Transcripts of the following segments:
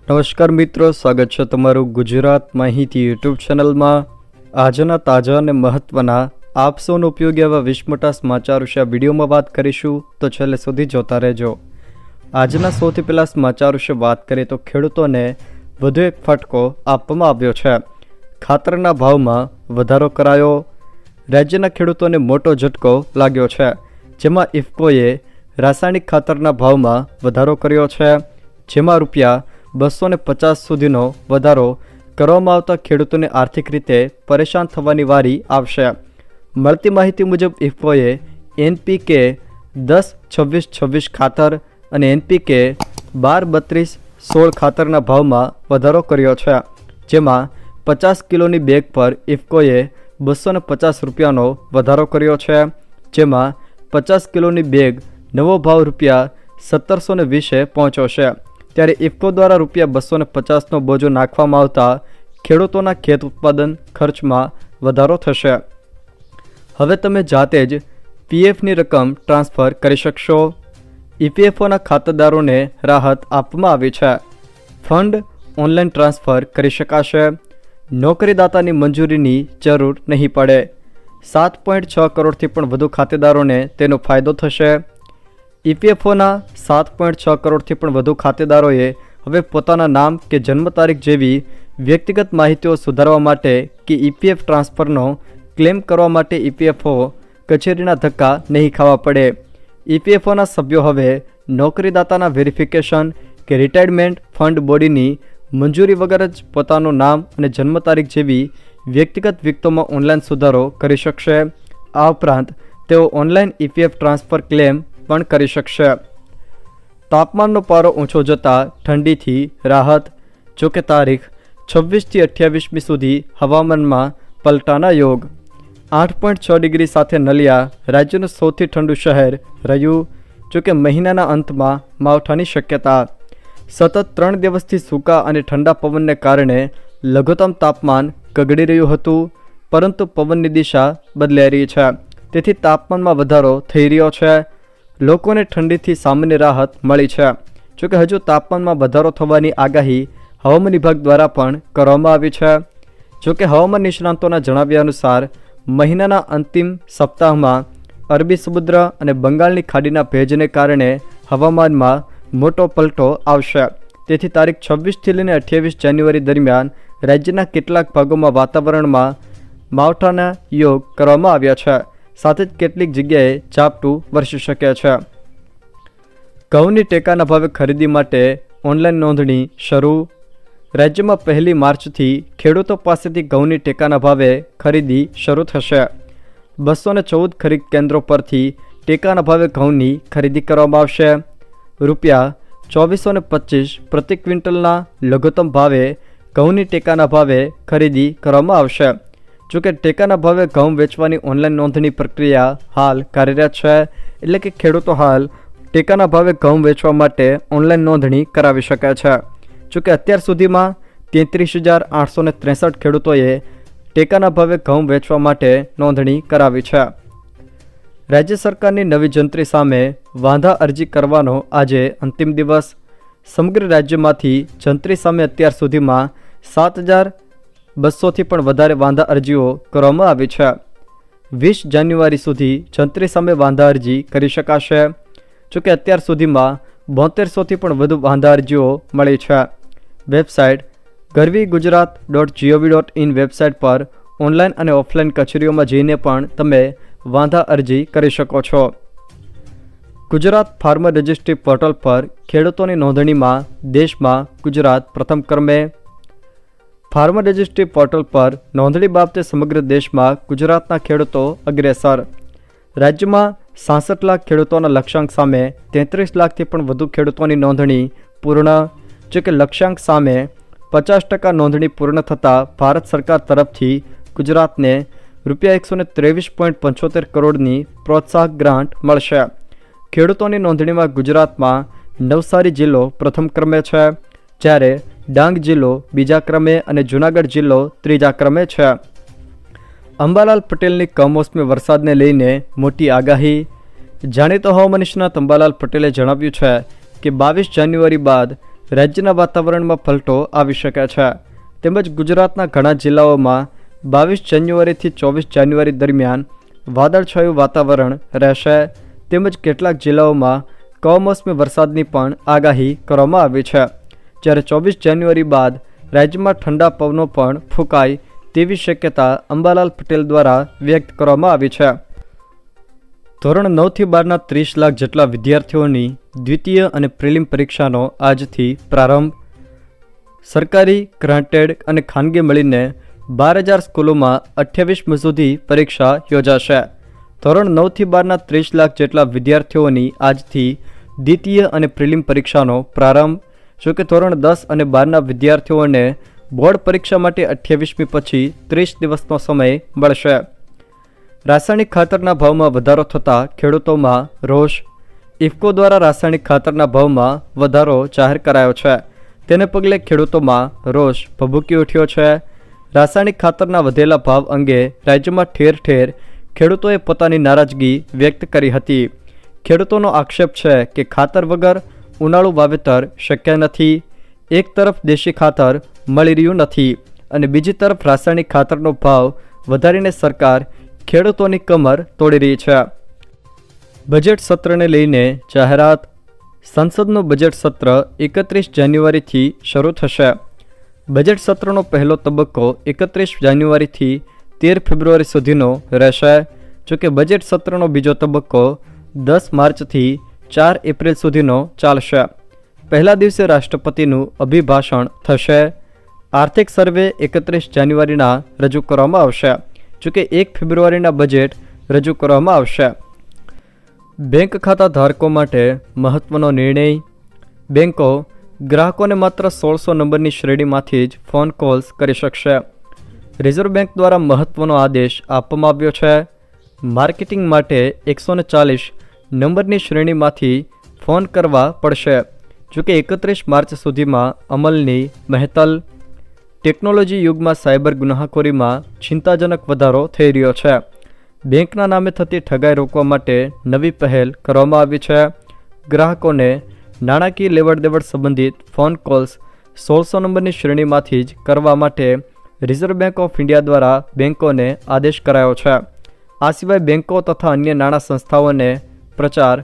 નમસ્કાર મિત્રો, સ્વાગત છે તમારું ગુજરાત માહિતી યુટ્યુબ ચેનલમાં। આજના તાજા અને મહત્વના આપ સૌનો ઉપયોગી એવા 20 મોટા સમાચાર વિશે આ વિડીયોમાં વાત કરીશું, તો છેલ્લે સુધી જોતા રહેજો। આજના સૌથી પહેલા સમાચાર વિશે વાત કરીએ તો ખેડૂતોને વધુ એક ફટકો આપવામાં આવ્યો છે। ખાતરના ભાવમાં વધારો કરાયો। રાજ્યના ખેડૂતોને મોટો ઝટકો લાગ્યો છે, જેમાં ઇફકોએ રાસાયણિક ખાતરના ભાવમાં વધારો કર્યો છે, જેમાં ₹250 સુધીનો વધારો કરવામાં આવતા ખેડૂતોને આર્થિક રીતે પરેશાન થવાની વારી આવશે। મળતી માહિતી મુજબ ઇફકોએ NPK 10-26-26 ખાતર અને NPK 12-32-16 ખાતરના ભાવમાં વધારો કર્યો છે, જેમાં 50 કિલોની બેગ પર ઇફકોએ ₹250નો વધારો કર્યો છે, જેમાં 50 કિલોની બેગ નવો ભાવ ₹1720 પહોંચ્યો છે। ત્યારે ઇફકો દ્વારા ₹250નો બોજો નાખવામાં આવતા ખેડૂતોના ખેત ઉત્પાદન ખર્ચમાં વધારો થશે। હવે તમે જાતે જ PFની રકમ ટ્રાન્સફર કરી શકશો। EPFOના ખાતેદારોને રાહત આપવામાં આવી છે। ફંડ ઓનલાઈન ટ્રાન્સફર કરી શકાશે। નોકરીદાતાની મંજૂરીની જરૂર નહીં પડે। 7.6 કરોડથી પણ વધુ ખાતેદારોને તેનો ફાયદો થશે। EPFOના 7.6 કરોડથી પણ વધુ ખાતેદારોએ હવે પોતાના નામ કે જન્મ તારીખ જેવી વ્યક્તિગત માહિતીઓ સુધારવા માટે કે EPF ટ્રાન્સફરનો ક્લેમ કરવા માટે EPFO કચેરીના ધક્કા નહીં ખાવા પડે। EPFOના સભ્યો હવે નોકરીદાતાના વેરિફિકેશન કે રિટાયરમેન્ટ ફંડ બોડીની મંજૂરી વગર જ પોતાનું નામ અને જન્મ તારીખ જેવી વ્યક્તિગત વિગતોમાં ઓનલાઈન સુધારો કરી શકશે। આ ઉપરાંત તેઓ ઓનલાઈન EPF ટ્રાન્સફર ક્લેમ પણ કરી શકશે। તાપમાનનો પારો ઊંચો જતાં ઠંડીથી રાહત। જોકે તારીખ 26થી 28મી સુધી હવામાનમાં પલટાના યોગ। 8.6 ડિગ્રી સાથે નલિયા રાજ્યનું સૌથી ઠંડુ શહેર રહ્યું। જોકે મહિનાના અંતમાં માવઠાની શક્યતા। સતત 3 દિવસથી સૂકા અને ઠંડા પવનને કારણે લઘુત્તમ તાપમાન ગગડી રહ્યું હતું, પરંતુ પવનની દિશા બદલાઈ રહી છે, તેથી તાપમાનમાં વધારો થઈ રહ્યો છે। લોકોને ઠંડીથી સામાન્ય રાહત મળી છે। જોકે હજુ તાપમાનમાં વધારો થવાની આગાહી હવામાન વિભાગ દ્વારા પણ કરવામાં આવી છે। જોકે હવામાન નિષ્ણાંતોના જણાવ્યા અનુસાર મહિનાના અંતિમ સપ્તાહમાં અરબી સમુદ્ર અને બંગાળની ખાડીના ભેજને કારણે હવામાનમાં મોટો પલટો આવશે। તેથી તારીખ 26થી લઈને 28 જાન્યુઆરી દરમિયાન રાજ્યના કેટલાક ભાગોમાં વાતાવરણમાં માવઠાના યોગ કરવામાં આવ્યા છે, સાથે જ કેટલીક જગ્યાએ ઝાપટું વરસી શકે છે। ઘઉંની ટેકાના ભાવે ખરીદી માટે ઓનલાઈન નોંધણી શરૂ। રાજ્યમાં 1 માર્ચથી ખેડૂતો પાસેથી ઘઉંની ટેકાના ભાવે ખરીદી શરૂ થશે। 214 ખરીદ કેન્દ્રો પરથી ટેકાના ભાવે ઘઉંની ખરીદી કરવામાં આવશે। ₹2425 પ્રતિ ક્વિન્ટલના લઘુત્તમ ભાવે ઘઉંની ટેકાના ભાવે ખરીદી કરવામાં આવશે। જોકે ટેકાના ભાવે ઘઉં વેચવાની ઓનલાઈન નોંધણી પ્રક્રિયા હાલ કાર્યરત છે, એટલે કે ખેડૂતો હાલ ટેકાના ભાવે ઘઉં વેચવા માટે ઓનલાઈન નોંધણી કરાવી શકે છે। જોકે અત્યાર સુધીમાં 33,863 ખેડૂતોએ ટેકાના ભાવે ઘઉં વેચવા માટે નોંધણી કરાવી છે। રાજ્ય સરકારની નવી જંત્રી સામે વાંધા અરજી કરવાનો આજે અંતિમ દિવસ। સમગ્ર રાજ્યમાંથી જંત્રી સામે અત્યાર સુધીમાં 7,200થી પણ વધારે વાંધા અરજીઓ કરવામાં આવી છે। 20 જાન્યુઆરી સુધી જંત્રી સામે વાંધા અરજી કરી શકાશે। જોકે અત્યાર સુધીમાં 7200થી પણ વધુ વાંધા અરજીઓ મળી છે। વેબસાઇટ garvigujarat.gov.in વેબસાઇટ પર ઓનલાઈન અને ઓફલાઈન કચેરીઓમાં જઈને પણ તમે વાંધા અરજી કરી શકો છો। ગુજરાત ફાર્મર રજિસ્ટ્રી પોર્ટલ પર ખેડૂતોની નોંધણીમાં દેશમાં ગુજરાત પ્રથમ ક્રમે। ફાર્મર રજિસ્ટ્રી પોર્ટલ પર નોંધણી બાબતે સમગ્ર દેશમાં ગુજરાતના ખેડૂતો અગ્રેસર। રાજ્યમાં 66 લાખ ખેડૂતોના લક્ષ્યાંક સામે 33 લાખથી પણ વધુ ખેડૂતોની નોંધણી પૂર્ણ। જોકે લક્ષ્યાંક સામે 50% નોંધણી પૂર્ણ થતાં ભારત સરકાર તરફથી ગુજરાતને ₹123.75 કરોડની પ્રોત્સાહક ગ્રાન્ટ મળશે। ખેડૂતોની નોંધણીમાં ગુજરાતમાં નવસારી જિલ્લો પ્રથમ ક્રમે છે, જ્યારે ડાંગ જિલ્લો બીજા ક્રમે અને જૂનાગઢ જિલ્લો ત્રીજા ક્રમે છે। અંબાલાલ પટેલની કમોસમી વરસાદને લઈને મોટી આગાહી। જાણીતા હવામાન નિષ્ણાત અંબાલાલ પટેલે જણાવ્યું છે કે 22 જાન્યુઆરી બાદ રાજ્યના વાતાવરણમાં પલટો આવી શકે છે. તેમજ ગુજરાતના ઘણા જિલ્લાઓમાં 22 જાન્યુઆરીથી 24 જાન્યુઆરી દરમિયાન વાદળછાયું વાતાવરણ રહેશે. તેમજ કેટલાક જિલ્લાઓમાં કમોસમી વરસાદની પણ આગાહી કરવામાં આવી છે. જ્યારે 24 જાન્યુઆરી બાદ રાજ્યમાં ઠંડા પવનો પણ ફૂંકાય તેવી શક્યતા અંબાલાલ પટેલ દ્વારા વ્યક્ત કરવામાં આવી છે. ધોરણ 9થી 12ના 30 લાખ જેટલા વિદ્યાર્થીઓની દ્વિતીય અને પ્રિલિમ પરીક્ષાનો આજથી પ્રારંભ. સરકારી, ગ્રાન્ટેડ અને ખાનગી મળીને 12,000 સ્કૂલોમાં 28 મે સુધી પરીક્ષા યોજાશે. ધોરણ 9થી 12ના 30 લાખ જેટલા વિદ્યાર્થીઓની આજથી દ્વિતીય અને પ્રિલિમ પરીક્ષાનો પ્રારંભ. જોકે ધોરણ 10 અને 12ના વિદ્યાર્થીઓને બોર્ડ પરીક્ષા માટે 28મી પછી 30 દિવસનો સમય મળશે. રાસાયણિક ખાતરના ભાવમાં વધારો થતાં ખેડૂતોમાં રોષ. ઇફકો દ્વારા રાસાયણિક ખાતરના ભાવમાં વધારો જાહેર કરાયો છે. તેને પગલે ખેડૂતોમાં રોષ ભભૂકી ઉઠ્યો છે. રાસાયણિક ખાતરના વધેલા ભાવ અંગે રાજ્યમાં ઠેર ઠેર ખેડૂતોએ પોતાની નારાજગી વ્યક્ત કરી હતી. ખેડૂતોનો આક્ષેપ છે કે ખાતર વગર ઉનાળુ વાવેતર શક્ય નથી. એક તરફ દેશી ખાતર મળી રહ્યું નથી અને બીજી તરફ રાસાયણિક ખાતરનો ભાવ વધારીને સરકાર ખેડૂતોની કમર તોડી રહી છે. બજેટ સત્રને લઈને જાહેરાત. સંસદનું બજેટ સત્ર 31 જાન્યુઆરીથી શરૂ થશે. બજેટ સત્રનો પહેલો તબક્કો 31 જાન્યુઆરીથી 13 ફેબ્રુઆરી સુધીનો રહેશે. જોકે બજેટ સત્રનો બીજો તબક્કો 10 માર્ચથી 4 એપ્રિલ સુધીનો ચાલશે. પહેલા દિવસે રાષ્ટ્રપતિનું અભિભાષણ થશે. આર્થિક સર્વે 31 જાન્યુઆરીના રજૂ કરવામાં આવશે. જોકે 1 ફેબ્રુઆરીના બજેટ રજૂ કરવામાં આવશે. બેંક ખાતા ધારકો માટે મહત્વનો નિર્ણય. બેંકો ગ્રાહકોને માત્ર 1600 નંબરની શ્રેણીમાંથી જ ફોન કોલ્સ કરી શકશે. રિઝર્વ બેંક દ્વારા મહત્વનો આદેશ આપવામાં આવ્યો છે. માર્કેટિંગ માટે 140 નંબરની શ્રેણીમાંથી ફોન કરવા પડશે. જોકે 31 માર્ચ સુધીમાં અમલની મહેતલ. ટેકનોલોજી યુગમાં સાયબર ગુનાખોરીમાં ચિંતાજનક વધારો થઈ રહ્યો છે. બેંકના નામે થતી ઠગાઈ રોકવા માટે નવી પહેલ કરવામાં આવી છે. ગ્રાહકોને નાણાકીય લેવડ દેવડ સંબંધિત ફોન કોલ્સ 1600 નંબરની શ્રેણીમાંથી જ કરવા માટે રિઝર્વ બેંક ઓફ ઇન્ડિયા દ્વારા બેંકોને આદેશ કરાયો છે. આ સિવાય બેંકો તથા અન્ય નાણાં સંસ્થાઓને પ્રચાર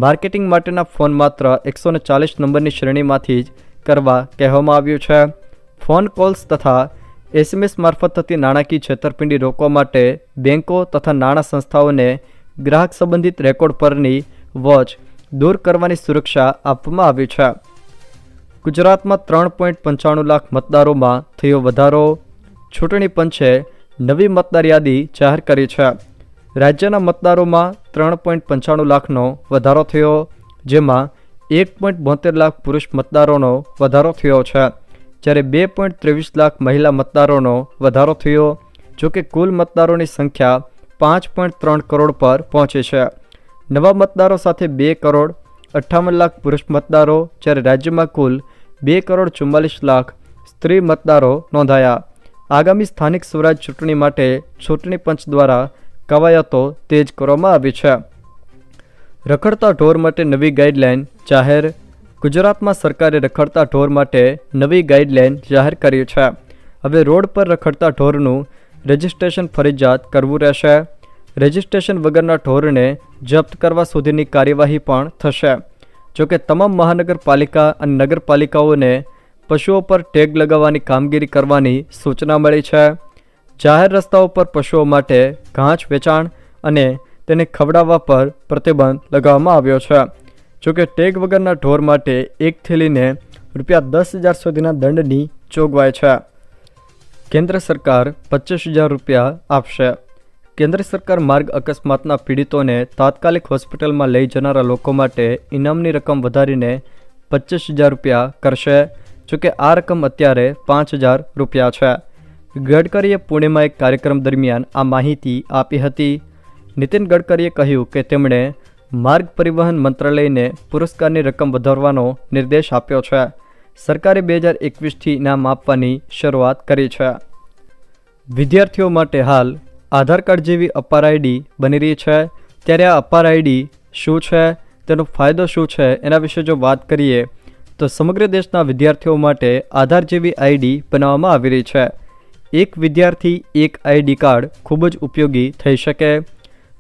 માર્કેટિંગ માટેના ફોન માત્ર 140 નંબરની શ્રેણીમાંથી જ કરવા કહેવામાં આવ્યું છે. ફોન કોલ્સ તથા SMS મારફત થતી નાણાકીય છેતરપિંડી રોકવા માટે બેંકો તથા નાણાં સંસ્થાઓને ગ્રાહક સંબંધિત રેકોર્ડ પરની વોચ દૂર કરવાની સુરક્ષા આપવામાં આવી છે. ગુજરાતમાં 3.95 લાખ મતદારોમાં થયો વધારો. ચૂંટણી પંચે નવી મતદાર યાદી જાહેર કરી છે. રાજ્યના મતદારોમાં 3.95 લાખનો વધારો થયો, જેમાં 1.72 લાખ પુરુષ મતદારોનો વધારો થયો છે. જ્યારે 2.23 લાખ મહિલા મતદારોનો વધારો થયો. જોકે કુલ મતદારોની સંખ્યા 5.3 કરોડ પર પહોંચી છે. નવા મતદારો સાથે 2.58 લાખ પુરુષ મતદારો, જ્યારે રાજ્યમાં કુલ 2.44 લાખ સ્ત્રી મતદારો નોંધાયા. આગામી સ્થાનિક સ્વરાજ ચૂંટણી માટે ચૂંટણી પંચ દ્વારા કવાયતો તેજ કરવામાં આવી છે. રખડતા ઢોર માટે નવી ગાઈડલાઈન જાહેર. ગુજરાતમાં સરકારે રખડતા ઢોર માટે નવી ગાઈડલાઈન જાહેર કરી છે. હવે રોડ પર રખડતા ઢોરનું રજિસ્ટ્રેશન ફરજિયાત કરવું રહેશે. રજિસ્ટ્રેશન વગરના ઢોરને જપ્ત કરવા સુધીની કાર્યવાહી પણ થશે. જોકે તમામ મહાનગરપાલિકા અને નગરપાલિકાઓને પશુઓ પર ટેગ લગાવવાની કામગીરી કરવાની સૂચના મળી છે. જાહેર રસ્તાઓ પર પશુઓ માટે ઘાસ વેચાણ અને તેને ખવડાવવા પર પ્રતિબંધ લગાવવામાં આવ્યો છે. જોકે ટેગ વગરના ઢોર માટે એક થેલીને ₹10,000 સુધીના દંડની જોગવાઈ છે. કેન્દ્ર સરકાર ₹25,000 આપશે. કેન્દ્ર સરકાર માર્ગ અકસ્માતના પીડિતોને તાત્કાલિક હોસ્પિટલમાં લઈ જનારા લોકો માટે ઇનામની રકમ વધારીને ₹25,000 કરશે. જોકે આ રકમ અત્યારે ₹5,000 છે. ગડકરીએ પુણેમાં એક કાર્યક્રમ દરમિયાન આ માહિતી આપી હતી. નીતિન ગડકરીએ કહ્યું કે તેમણે માર્ગ પરિવહન મંત્રાલયને પુરસ્કારની રકમ વધારવાનો નિર્દેશ આપ્યો છે. સરકારે 2021થી ઇનામ આપવાની શરૂઆત કરી છે. વિદ્યાર્થીઓ માટે હાલ આધાર કાર્ડ જેવી અપાર આઈડી બની રહી છે. ત્યારે આ અપાર આઈડી શું છે, તેનો ફાયદો શું છે, એના વિશે જો વાત કરીએ તો સમગ્ર દેશના વિદ્યાર્થીઓ માટે આધાર જેવી આઈડી બનાવવામાં આવી રહી છે। એક વિદ્યાર્થી એક આઈડી કાર્ડ ખૂબ જ ઉપયોગી થઈ શકે।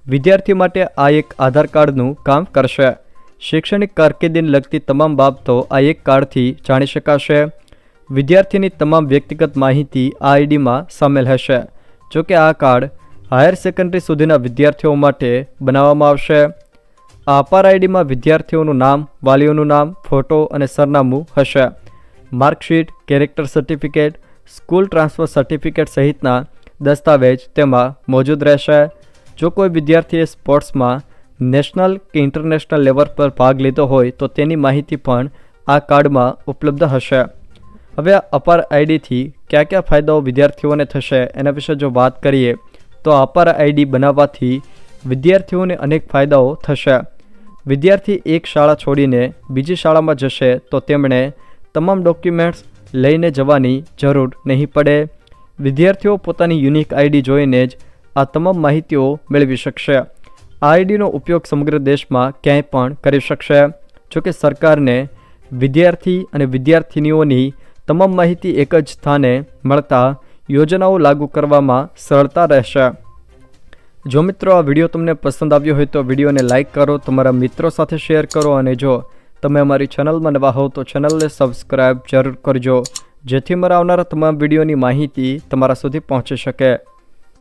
વિદ્યાર્થી માટે આ એક આધાર કાર્ડનું કામ કરશે। શૈક્ષણિક કારકિર્દીને લગતી તમામ બાબતો આ એક કાર્ડથી જાણી શકાશે। વિદ્યાર્થીની તમામ વ્યક્તિગત માહિતી આ આઈડીમાં સામેલ હશે। જોકે આ કાર્ડ હાયર સેકન્ડરી સુધીના વિદ્યાર્થીઓ માટે બનાવવામાં આવશે। આ અપાર આઈડીમાં વિદ્યાર્થીઓનું નામ, વાલીઓનું નામ, ફોટો અને સરનામું હશે। Marksheet, character certificate, school transfer certificate સહિતના દસ્તાવેજ તેમાં મોજૂદ રહેશે। જો કોઈ વિદ્યાર્થીએ સ્પોર્ટ્સમાં નેશનલ કે ઇન્ટરનેશનલ લેવલ પર ભાગ લીધો હોય તો તેની માહિતી પણ આ કાર્ડમાં ઉપલબ્ધ હશે। હવે આ અપાર આઈડીથી કયા કયા ફાયદાઓ વિદ્યાર્થીઓને થશે એના વિશે જો વાત કરીએ તો અપાર આઈડી બનાવવાથી વિદ્યાર્થીઓને અનેક ફાયદાઓ થશે। વિદ્યાર્થી એક શાળા છોડીને બીજી શાળામાં જશે તો તેમણે તમામ ડોક્યુમેન્ટ્સ લઈને જવાની જરૂર નહીં પડે। વિદ્યાર્થીઓ પોતાની યુનિક આઈડી જોઈને જ આ તમામ માહિતીઓ મેળવી શકશે। આ આઈડીનો ઉપયોગ સમગ્ર દેશમાં ક્યાંય પણ કરી શકશે। જોકે સરકારને વિદ્યાર્થી અને વિદ્યાર્થિનીઓની તમામ માહિતી એક જ સ્થાને મળતા યોજનાઓ લાગુ કરવામાં સરળતા રહેશે। જો મિત્રો આ વિડીયો તમને પસંદ આવ્યો હોય તો વિડીયોને લાઇક કરો, તમારા મિત્રો સાથે શેર કરો અને જો તમે અમારી ચેનલમાં નવા હો તો ચેનલને સબસ્ક્રાઈબ જરૂર કરજો, જેથી મારા આવનારા તમામ વિડીયોની માહિતી તમારા સુધી પહોંચી શકે।